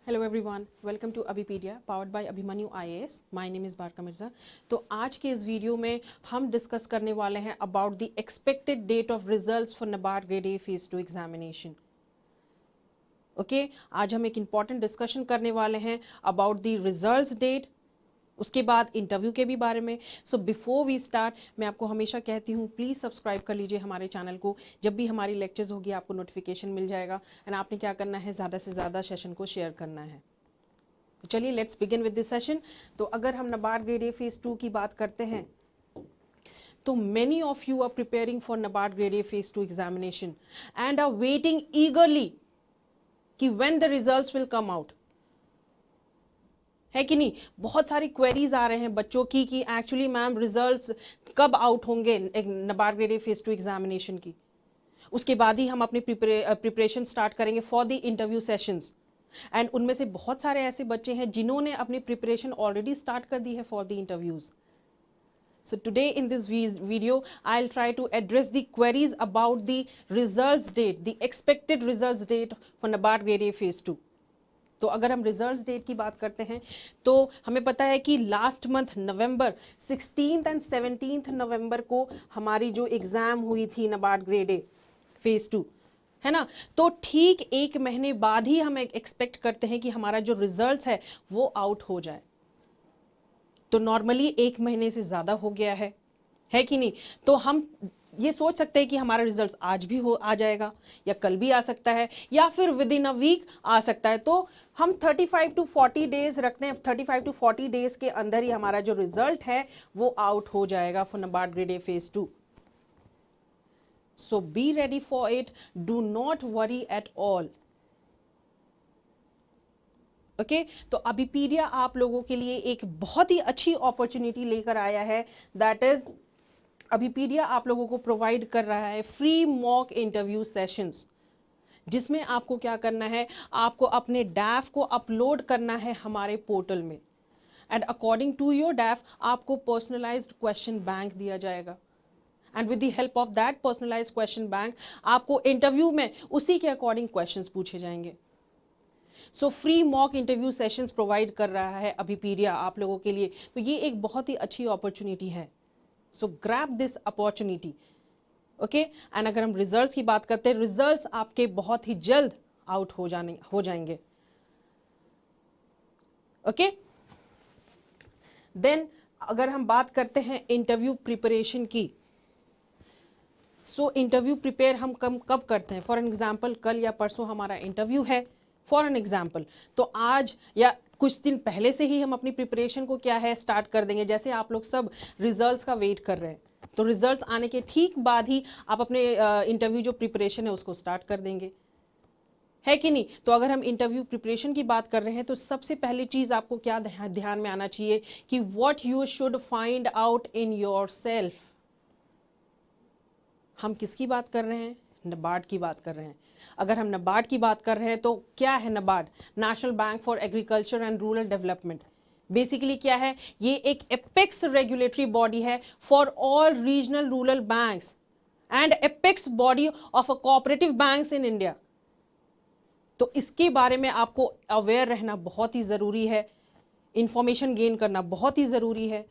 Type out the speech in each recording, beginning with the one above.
Hello everyone, welcome to Abhipedia powered by Abhimanyu IAS. My name is Barka Mirza. तो आज के इस वीडियो में हम डिस्कस करने वाले हैं about the expected date of results for NABARD grade A phase 2 examination. Okay, आज हम एक इम्पॉर्टेंट डिस्कशन करने वाले हैं अबाउट द रिजल्ट्स डेट, उसके बाद इंटरव्यू के भी बारे में। सो बिफोर वी स्टार्ट, मैं आपको हमेशा कहती हूँ प्लीज़ सब्सक्राइब कर लीजिए हमारे चैनल को। जब भी हमारी लेक्चर्स होगी आपको नोटिफिकेशन मिल जाएगा। एंड आपने क्या करना है, ज़्यादा से ज़्यादा सेशन को शेयर करना है। तो चलिए let's begin with this session. तो अगर हम नबार्ड ग्रेड ए फेज 2 की बात करते हैं तो many of you are preparing for NABARD grade A phase 2 examination and are waiting eagerly कि when the results will come out, है कि नहीं। बहुत सारी क्वेरीज आ रहे हैं बच्चों की कि एक्चुअली मैम रिजल्ट्स कब आउट होंगे NABARD grade A phase 2 examination की। उसके बाद ही हम अपनी प्रिपरेशन स्टार्ट करेंगे for the interview sessions. And उनमें से बहुत सारे ऐसे बच्चे हैं जिन्होंने अपनी प्रिपरेशन ऑलरेडी स्टार्ट कर दी है for the interviews. So today in this video, I'll try to address the queries about the results date, the expected results date for NABARD grade A phase 2. तो अगर हम रिजल्ट डेट की बात करते हैं तो हमें पता है कि लास्ट मंथ नवंबर 16 एंड 17 नवंबर को हमारी जो एग्ज़ाम हुई थी नबार्ड ग्रेड ए फेज़ 2, है ना। तो ठीक एक महीने बाद ही हम एक्सपेक्ट करते हैं कि हमारा जो रिजल्ट्स है वो आउट हो जाए। तो नॉर्मली एक महीने से ज़्यादा हो गया है कि नहीं। तो हम ये सोच सकते हैं कि हमारा रिजल्ट आज भी आ जाएगा या कल भी आ सकता है या फिर विद इन अ वीक आ सकता है। तो हम 35 टू 40 डेज रखते हैं। 35 टू 40 डेज के अंदर ही हमारा जो रिजल्ट है वो आउट हो जाएगा for NABARD grade A phase 2। So be ready for it, do not worry at all. Okay, तो अभिपीडिया आप लोगों के लिए एक बहुत ही अच्छी अपॉर्चुनिटी लेकर आया है। दैट इज अभिपीडिया आप लोगों को प्रोवाइड कर रहा है फ्री मॉक इंटरव्यू सेशंस, जिसमें आपको क्या करना है, आपको अपने डैफ को अपलोड करना है हमारे पोर्टल में। And according to your DAF आपको पर्सनलाइज्ड क्वेश्चन बैंक दिया जाएगा। And with the help of that personalised question bank आपको इंटरव्यू में उसी के अकॉर्डिंग क्वेश्चंस पूछे जाएंगे। So free mock interview sessions provide कर रहा है अभिपीडिया आप लोगों के लिए। तो ये एक बहुत ही अच्छी अपॉर्चुनिटी है। सो grab this opportunity. Okay, and अगर हम रिजल्ट्स की बात करते हैं, रिजल्ट्स आपके बहुत ही जल्द आउट हो जाएंगे। ओके, देन अगर हम बात करते हैं इंटरव्यू प्रिपरेशन की, सो इंटरव्यू प्रिपेयर हम कब करते हैं। फॉर एन एग्जाम्पल कल या परसों हमारा इंटरव्यू है, फॉर एन एग्जाम्पल, तो आज या कुछ दिन पहले से ही हम अपनी प्रिपरेशन को क्या है स्टार्ट कर देंगे। जैसे आप लोग सब रिजल्ट्स का वेट कर रहे हैं, तो रिजल्ट्स आने के ठीक बाद ही आप अपने इंटरव्यू जो प्रिपरेशन है उसको स्टार्ट कर देंगे, है कि नहीं। तो अगर हम इंटरव्यू प्रिपरेशन की बात कर रहे हैं तो सबसे पहली चीज़ आपको क्या ध्यान में आना चाहिए कि what you should find out in your self. हम किसकी बात कर रहे हैं, नबार्ड की बात कर रहे हैं। अगर हम नबार्ड की बात कर रहे हैं तो क्या है NABARD, national bank for agriculture and rural development. Basically क्या है, ये एक एपेक्स रेगुलेटरी बॉडी है for all regional rural banks and apex body of a cooperative banks in India. तो इसके बारे में आपको अवेयर रहना बहुत ही ज़रूरी है, इंफॉर्मेशन गेन करना बहुत ही ज़रूरी है।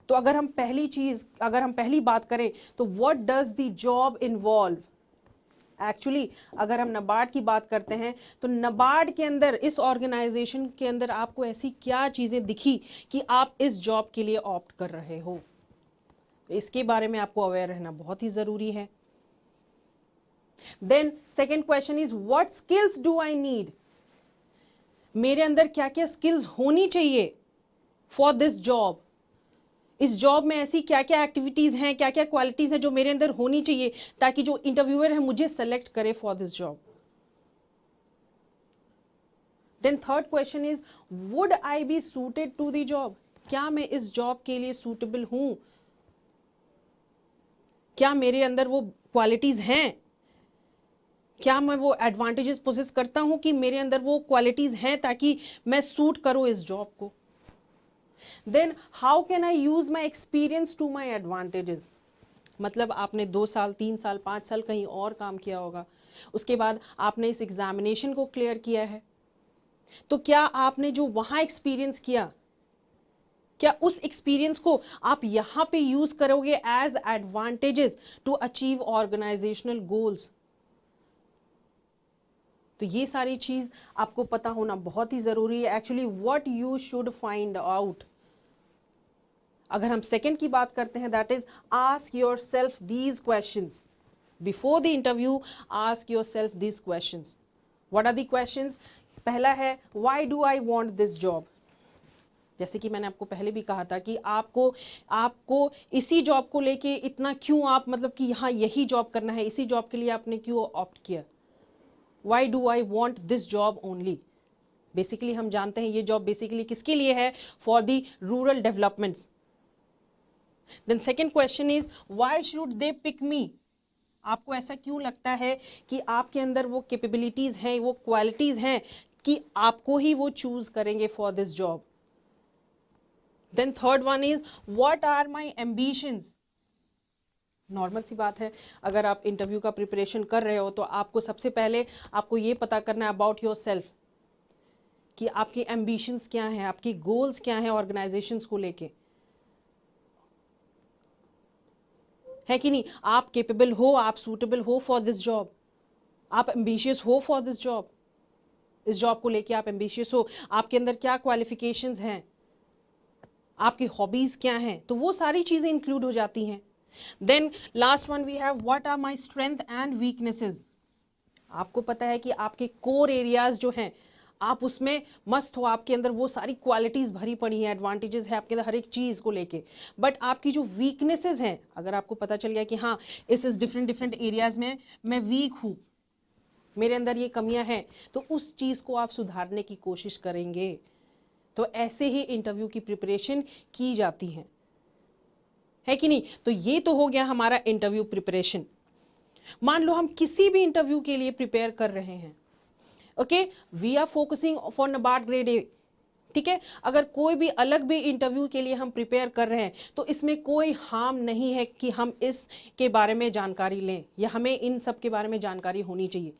तो अगर हम पहली बात करें तो what does the job involve. Actually अगर हम नबार्ड की बात करते हैं तो नबार्ड के अंदर, इस ऑर्गेनाइजेशन के अंदर आपको ऐसी क्या चीज़ें दिखी कि आप इस जॉब के लिए ऑप्ट कर रहे हो, इसके बारे में आपको अवेयर रहना बहुत ही ज़रूरी है। Then second question is what skills do I need. मेरे अंदर क्या क्या स्किल्स होनी चाहिए फॉर दिस जॉब। इस जॉब में ऐसी क्या क्या एक्टिविटीज़ हैं, क्या क्या क्वालिटीज़ हैं जो मेरे अंदर होनी चाहिए ताकि जो इंटरव्यूअर है मुझे सेलेक्ट करे for this job. Then third question is would I be suited to the job. क्या मैं इस जॉब के लिए सूटेबल हूं, क्या मेरे अंदर वो क्वालिटीज़ हैं, क्या मैं वो एडवांटेजेस पोजेस करता हूं कि मेरे अंदर वो क्वालिटीज़ हैं ताकि मैं सूट करूं इस जॉब को। Then how can I use my experience to my advantages. मतलब आपने 2 साल 3 साल 5 साल कहीं और काम किया होगा, उसके बाद आपने इस एग्जामिनेशन को क्लियर किया है, तो क्या आपने जो वहां एक्सपीरियंस किया, क्या उस एक्सपीरियंस को आप यहां पे यूज करोगे as advantages to achieve organisational goals? तो ये सारी चीज आपको पता होना बहुत ही जरूरी है। Actually what you should find out, अगर हम सेकंड की बात करते हैं, that is ask yourself these questions before the interview. Ask yourself these questions. What are the questions? पहला है why do I want this job. जैसे कि मैंने आपको पहले भी कहा था कि आपको आपको इसी जॉब को लेके इतना क्यों, आप मतलब कि हाँ यही जॉब करना है, इसी जॉब के लिए आपने क्यों ऑप्ट किया? Why do I want this job only? Basically हम जानते हैं ये जॉब बेसिकली किसके लिए है? For the rural developments. Then second question is why should they pick me? आपको ऐसा क्यों लगता है कि आपके अंदर वो कैपेबिलिटीज हैं, वो क्वालिटीज हैं कि आपको ही वो चूज करेंगे for this job? Then third one is what are my ambitions? Normal सी बात है, अगर आप इंटरव्यू का प्रिपरेशन कर रहे हो तो आपको सबसे पहले आपको ये पता करना है अबाउट योर सेल्फ कि आपकी एम्बिशंस क्या हैं, आपकी गोल्स क्या हैं ऑर्गेनाइजेशंस को लेके, है कि नहीं? आप केपेबल हो, आप सूटेबल हो फॉर दिस जॉब, आप एम्बिशियस हो फॉर दिस जॉब, इस जॉब को लेके आप एम्बिशियस हो, आपके अंदर क्या क्वालिफिकेशंस हैं, आपकी हॉबीज क्या हैं, तो वो सारी चीजें इंक्लूड हो जाती हैं। Then last one we have what are my strength and weaknesses. आपको पता है कि आपके कोर एरियाज जो हैं आप उसमें मस्त हो, आपके अंदर वो सारी क्वालिटीज भरी पड़ी हैं, एडवांटेजेस है आपके अंदर हर एक चीज को लेके, बट आपकी जो वीकनेसेस हैं, अगर आपको पता चल गया कि हाँ इस डिफरेंट डिफरेंट एरियाज में मैं वीक हूँ, मेरे अंदर ये कमियां हैं, तो उस चीज को आप सुधारने की कोशिश करेंगे। तो ऐसे ही इंटरव्यू की प्रिपरेशन की जाती है कि नहीं? तो ये तो हो गया हमारा इंटरव्यू प्रिपरेशन। मान लो हम किसी भी इंटरव्यू के लिए प्रिपेयर कर रहे हैं, okay, we are focusing for NABARD grade A, ठीक है? अगर कोई भी अलग भी इंटरव्यू के लिए हम प्रिपेयर कर रहे हैं तो इसमें कोई हार्म नहीं है कि हम इसके बारे में जानकारी लें, या हमें इन सब के बारे में जानकारी होनी चाहिए,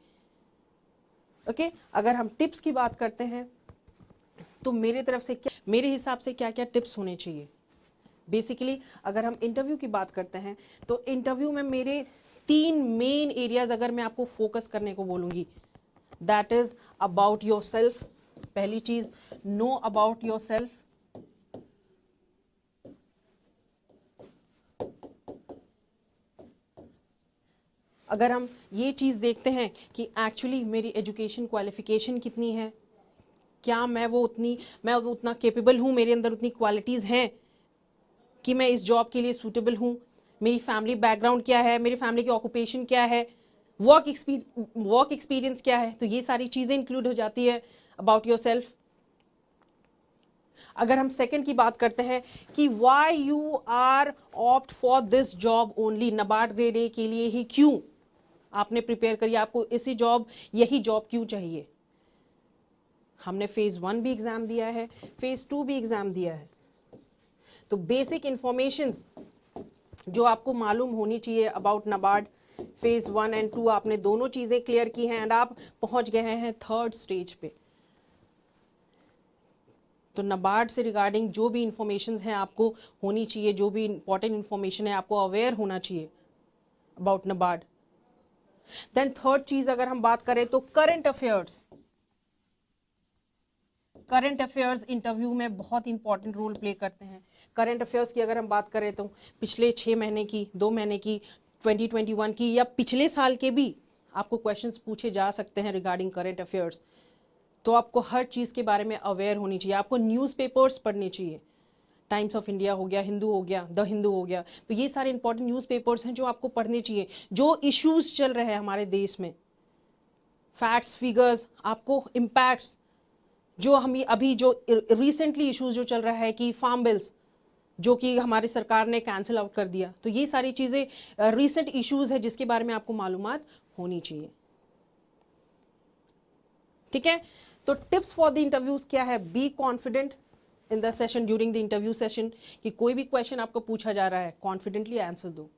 ओके? अगर हम टिप्स की बात करते हैं तो मेरे तरफ से क्या, मेरे हिसाब से क्या क्या टिप्स होने चाहिए? बेसिकली अगर हम इंटरव्यू की बात करते हैं तो इंटरव्यू में मेरे 3 मेन एरियाज अगर मैं आपको फोकस करने को बोलूंगी, that is about your self. पहली चीज, नो अबाउट योर सेल्फ। अगर हम ये चीज देखते हैं कि एक्चुअली मेरी एजुकेशन क्वालिफिकेशन कितनी है, क्या मैं वो उतना केपेबल हूं, मेरे अंदर उतनी क्वालिटीज हैं कि मैं इस जॉब के लिए सूटेबल हूं, मेरी फैमिली बैकग्राउंड क्या है, मेरी फैमिली की ऑक्यूपेशन क्या है, वर्क एक्सपीरियंस क्या है, तो ये सारी चीजें इंक्लूड हो जाती है अबाउट योर सेल्फ। अगर हम सेकंड की बात करते हैं कि why you are opt for this job only, NABARD grade A के लिए ही क्यों आपने प्रिपेयर करी, आपको यही जॉब क्यों चाहिए? हमने फेज 1 भी एग्जाम दिया है, फेज 2 भी एग्जाम दिया है, तो बेसिक इंफॉर्मेशन जो आपको मालूम होनी चाहिए अबाउट NABARD, फेज 1 एंड 2 आपने दोनों चीजें क्लियर की हैं एंड आप पहुंच गए हैं थर्ड स्टेज पे। तो NABARD से रिगार्डिंग जो भी इंफॉर्मेशन है आपको होनी चाहिए, जो भी इंपॉर्टेंट इंफॉर्मेशन है आपको अवेयर होना चाहिए अबाउट NABARD। देन थर्ड चीज अगर हम बात करें तो current affairs. Current affairs interview में बहुत इंपॉर्टेंट रोल प्ले करते हैं। करंट अफेयर्स की अगर हम बात करें तो पिछले 6 महीने की, 2 महीने की, 2021 की या पिछले साल के भी आपको क्वेश्चंस पूछे जा सकते हैं रिगार्डिंग करंट अफेयर्स। तो आपको हर चीज़ के बारे में अवेयर होनी चाहिए, आपको न्यूज़पेपर्स पढ़ने चाहिए, टाइम्स ऑफ इंडिया हो गया, हिंदू हो गया, द हिंदू हो गया, तो ये सारे इंपॉर्टेंट न्यूज़पेपर्स हैं जो आपको पढ़ने चाहिए। जो इश्यूज चल रहे हैं हमारे देश में, फैक्ट्स, फिगर्स, आपको इम्पैक्ट्स, जो हम अभी जो रिसेंटली इश्यूज जो चल रहा है कि फार्म बिल्स जो कि हमारी सरकार ने कैंसिल आउट कर दिया, तो ये सारी चीज़ें रिसेंट इश्यूज है जिसके बारे में आपको मालूमात होनी चाहिए, ठीक है? तो टिप्स फॉर द इंटरव्यूज क्या है? Be confident in the session, during the interview session, कि कोई भी क्वेश्चन आपको पूछा जा रहा है कॉन्फिडेंटली आंसर दो।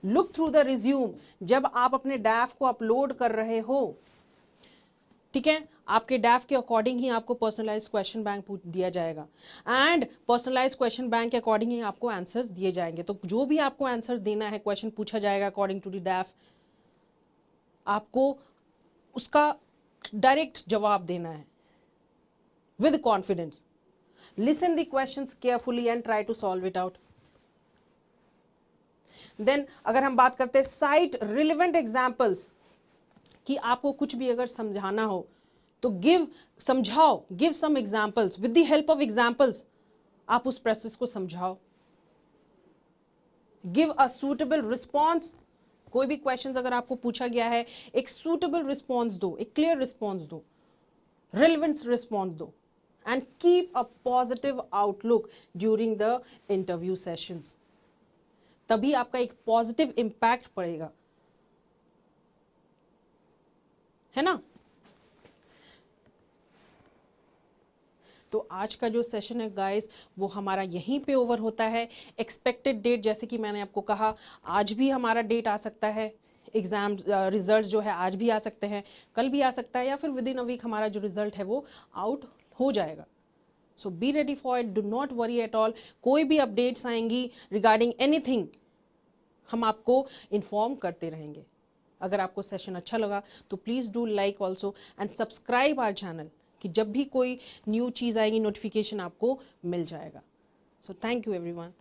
लुक थ्रू द रिज्यूम, जब आप अपने डैफ को अपलोड कर रहे हो ठीक है, आपके डैफ के अकॉर्डिंग ही आपको पर्सनलाइज क्वेश्चन बैंक दिया जाएगा एंड पर्सनलाइज क्वेश्चन बैंक के अकॉर्डिंग ही आपको आंसर्स दिए जाएंगे। तो जो भी आपको आंसर देना है, क्वेश्चन पूछा जाएगा अकॉर्डिंग टू द डैफ, आपको उसका डायरेक्ट जवाब देना है with confidence. Listen the questions carefully and try to solve it out. Then अगर हम बात करते हैं साइट रिलेवेंट एग्जाम्पल्स, कि आपको कुछ भी अगर समझाना हो तो समझाओ, give some examples, with the help of examples आप उस प्रोसेस को समझाओ। गिव अ सूटेबल रिस्पॉन्स, कोई भी क्वेश्चंस अगर आपको पूछा गया है, एक सूटेबल रिस्पॉन्स दो, एक क्लियर रिस्पॉन्स दो, रेलेवेंट रिस्पॉन्स दो and keep a positive outlook during the interview sessions. तभी आपका एक पॉजिटिव इंपैक्ट पड़ेगा, है ना। तो आज का जो सेशन है गाइस वो हमारा यहीं पे ओवर होता है। एक्सपेक्टेड डेट, जैसे कि मैंने आपको कहा, आज भी हमारा डेट आ सकता है, एग्ज़ाम रिजल्ट जो है आज भी आ सकते हैं, कल भी आ सकता है, या फिर विद इन अ वीक हमारा जो रिजल्ट है वो आउट हो जाएगा। So be ready for it, do not worry at all. कोई भी अपडेट्स आएंगी रिगार्डिंग एनीथिंग हम आपको इन्फॉर्म करते रहेंगे। अगर आपको सेशन अच्छा लगा तो please do like also and subscribe our channel, कि जब भी कोई न्यू चीज़ आएगी नोटिफिकेशन आपको मिल जाएगा। So thank you everyone.